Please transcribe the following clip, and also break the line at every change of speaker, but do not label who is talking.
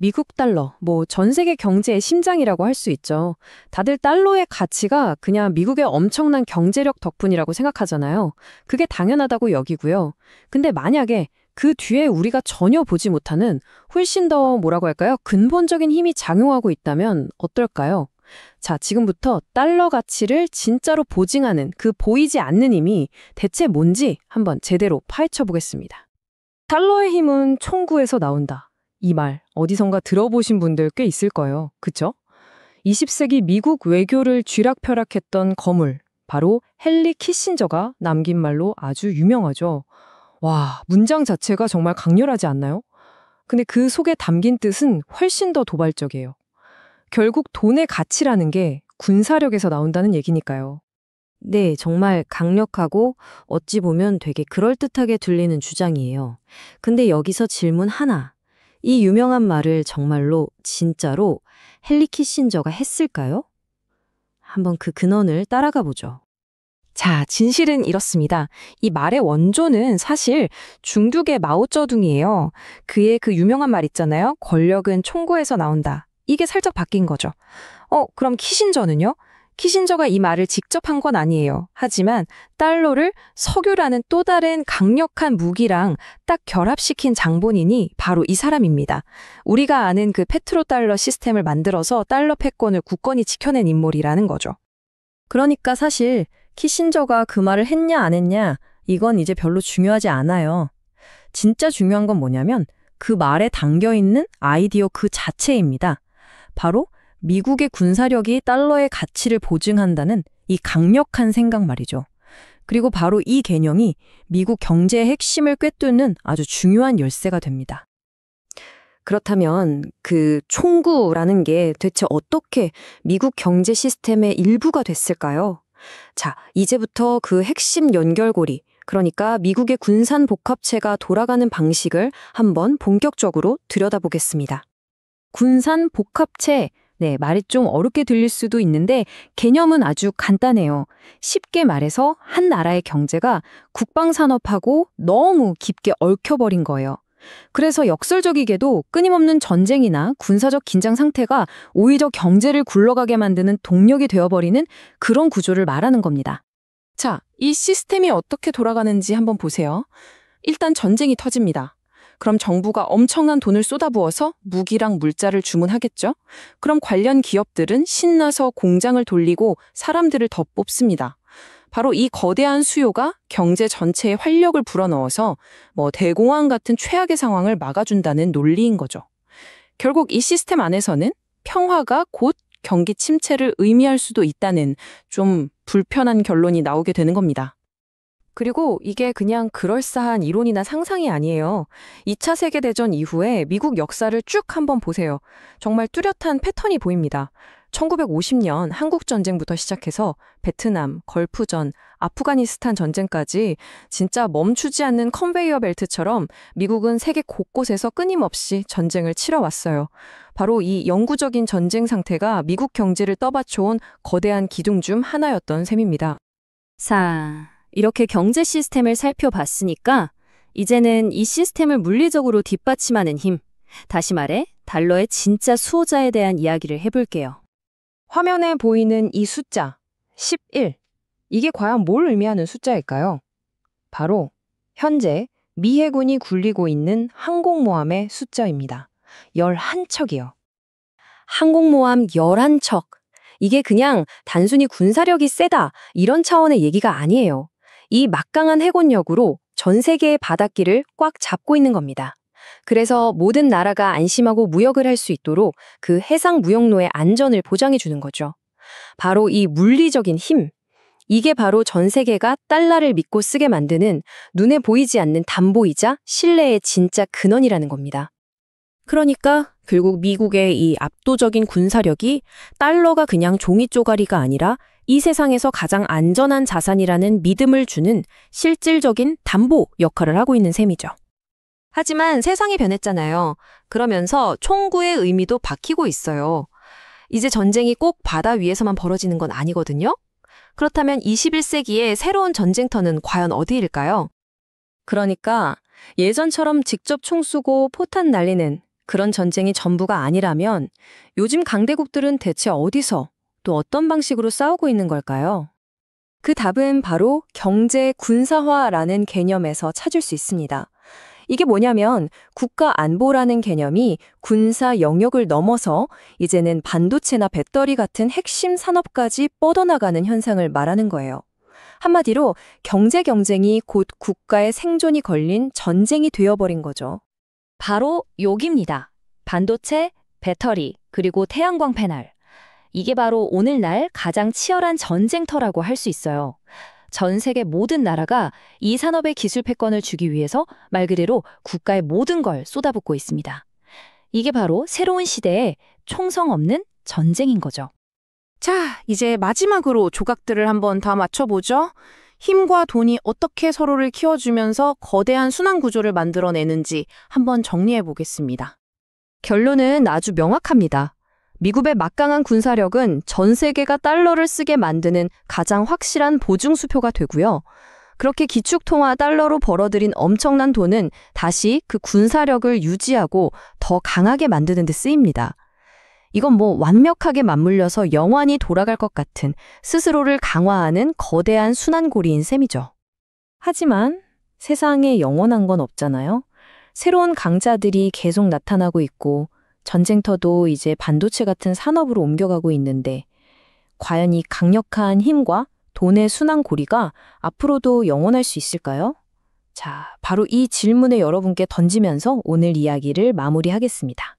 미국 달러, 전 세계 경제의 심장이라고 할 수 있죠. 다들 달러의 가치가 그냥 미국의 엄청난 경제력 덕분이라고 생각하잖아요. 그게 당연하다고 여기고요. 근데 만약에 그 뒤에 우리가 전혀 보지 못하는 훨씬 더 뭐라고 할까요? 근본적인 힘이 작용하고 있다면 어떨까요? 자, 지금부터 달러 가치를 진짜로 보증하는 그 보이지 않는 힘이 대체 뭔지 한번 제대로 파헤쳐 보겠습니다. 달러의 힘은 총구에서 나온다. 이 말 어디선가 들어보신 분들 꽤 있을 거예요. 그쵸? 20세기 미국 외교를 쥐락펴락했던 거물, 바로 헨리 키신저가 남긴 말로 아주 유명하죠. 와, 문장 자체가 정말 강렬하지 않나요? 근데 그 속에 담긴 뜻은 훨씬 더 도발적이에요. 결국 돈의 가치라는 게 군사력에서 나온다는 얘기니까요.
네, 정말 강력하고 어찌 보면 되게 그럴듯하게 들리는 주장이에요. 근데 여기서 질문 하나. 이 유명한 말을 정말로, 진짜로 헨리 키신저가 했을까요? 한번 그 근원을 따라가 보죠.
자, 진실은 이렇습니다. 이 말의 원조는 사실 중국의 마오쩌둥이에요. 그의 그 유명한 말 있잖아요. 권력은 총구에서 나온다. 이게 살짝 바뀐 거죠. 그럼 키신저는요? 키신저가 이 말을 직접 한 건 아니에요. 하지만 달러를 석유라는 또 다른 강력한 무기랑 딱 결합시킨 장본인이 바로 이 사람입니다. 우리가 아는 그 페트로달러 시스템을 만들어서 달러 패권을 굳건히 지켜낸 인물이라는 거죠.
그러니까 사실 키신저가 그 말을 했냐 안 했냐 이건 이제 별로 중요하지 않아요. 진짜 중요한 건 뭐냐면 그 말에 담겨있는 아이디어 그 자체입니다. 바로 미국의 군사력이 달러의 가치를 보증한다는 이 강력한 생각 말이죠. 그리고 바로 이 개념이 미국 경제의 핵심을 꿰뚫는 아주 중요한 열쇠가 됩니다. 그렇다면 그 총구라는 게 대체 어떻게 미국 경제 시스템의 일부가 됐을까요? 자, 이제부터 그 핵심 연결고리, 그러니까 미국의 군산 복합체가 돌아가는 방식을 한번 본격적으로 들여다보겠습니다. 군산 복합체, 네, 말이 좀 어렵게 들릴 수도 있는데 개념은 아주 간단해요. 쉽게 말해서 한 나라의 경제가 국방산업하고 너무 깊게 얽혀버린 거예요. 그래서 역설적이게도 끊임없는 전쟁이나 군사적 긴장 상태가 오히려 경제를 굴러가게 만드는 동력이 되어버리는 그런 구조를 말하는 겁니다.
자, 이 시스템이 어떻게 돌아가는지 한번 보세요. 일단 전쟁이 터집니다. 그럼 정부가 엄청난 돈을 쏟아부어서 무기랑 물자를 주문하겠죠? 그럼 관련 기업들은 신나서 공장을 돌리고 사람들을 더 뽑습니다. 바로 이 거대한 수요가 경제 전체에 활력을 불어넣어서 대공황 같은 최악의 상황을 막아준다는 논리인 거죠. 결국 이 시스템 안에서는 평화가 곧 경기 침체를 의미할 수도 있다는 좀 불편한 결론이 나오게 되는 겁니다.
그리고 이게 그냥 그럴싸한 이론이나 상상이 아니에요. 2차 세계대전 이후에 미국 역사를 쭉 한번 보세요. 정말 뚜렷한 패턴이 보입니다. 1950년 한국전쟁부터 시작해서 베트남, 걸프전, 아프가니스탄 전쟁까지 진짜 멈추지 않는 컨베이어 벨트처럼 미국은 세계 곳곳에서 끊임없이 전쟁을 치러왔어요. 바로 이 영구적인 전쟁 상태가 미국 경제를 떠받쳐온 거대한 기둥 중 하나였던 셈입니다.
자, 이렇게 경제 시스템을 살펴봤으니까 이제는 이 시스템을 물리적으로 뒷받침하는 힘, 다시 말해 달러의 진짜 수호자에 대한 이야기를 해볼게요.
화면에 보이는 이 숫자, 11. 이게 과연 뭘 의미하는 숫자일까요? 바로 현재 미 해군이 굴리고 있는 항공모함의 숫자입니다. 11척이요.
항공모함 11척. 이게 그냥 단순히 군사력이 세다 이런 차원의 얘기가 아니에요. 이 막강한 해군력으로 전 세계의 바닷길을 꽉 잡고 있는 겁니다. 그래서 모든 나라가 안심하고 무역을 할 수 있도록 그 해상 무역로의 안전을 보장해 주는 거죠. 바로 이 물리적인 힘, 이게 바로 전 세계가 달러를 믿고 쓰게 만드는 눈에 보이지 않는 담보이자 신뢰의 진짜 근원이라는 겁니다. 그러니까 결국 미국의 이 압도적인 군사력이 달러가 그냥 종이 쪼가리가 아니라 이 세상에서 가장 안전한 자산이라는 믿음을 주는 실질적인 담보 역할을 하고 있는 셈이죠. 하지만 세상이 변했잖아요. 그러면서 총구의 의미도 바뀌고 있어요. 이제 전쟁이 꼭 바다 위에서만 벌어지는 건 아니거든요. 그렇다면 21세기의 새로운 전쟁터는 과연 어디일까요? 그러니까 예전처럼 직접 총 쏘고 포탄 날리는 그런 전쟁이 전부가 아니라면 요즘 강대국들은 대체 어디서 또 어떤 방식으로 싸우고 있는 걸까요? 그 답은 바로 경제 군사화라는 개념에서 찾을 수 있습니다. 이게 뭐냐면 국가 안보라는 개념이 군사 영역을 넘어서 이제는 반도체나 배터리 같은 핵심 산업까지 뻗어나가는 현상을 말하는 거예요. 한마디로 경제 경쟁이 곧 국가의 생존이 걸린 전쟁이 되어버린 거죠.
바로 여기입니다. 반도체, 배터리, 그리고 태양광 패널. 이게 바로 오늘날 가장 치열한 전쟁터라고 할 수 있어요. 전 세계 모든 나라가 이 산업의 기술 패권을 주기 위해서 말 그대로 국가의 모든 걸 쏟아붓고 있습니다. 이게 바로 새로운 시대의 총성 없는 전쟁인 거죠.
자, 이제 마지막으로 조각들을 한번 다 맞춰보죠. 힘과 돈이 어떻게 서로를 키워주면서 거대한 순환 구조를 만들어내는지 한번 정리해 보겠습니다.
결론은 아주 명확합니다. 미국의 막강한 군사력은 전 세계가 달러를 쓰게 만드는 가장 확실한 보증수표가 되고요. 그렇게 기축통화 달러로 벌어들인 엄청난 돈은 다시 그 군사력을 유지하고 더 강하게 만드는 데 쓰입니다. 이건 완벽하게 맞물려서 영원히 돌아갈 것 같은 스스로를 강화하는 거대한 순환고리인 셈이죠. 하지만 세상에 영원한 건 없잖아요. 새로운 강자들이 계속 나타나고 있고 전쟁터도 이제 반도체 같은 산업으로 옮겨가고 있는데 과연 이 강력한 힘과 돈의 순환고리가 앞으로도 영원할 수 있을까요? 자, 바로 이 질문을 여러분께 던지면서 오늘 이야기를 마무리하겠습니다.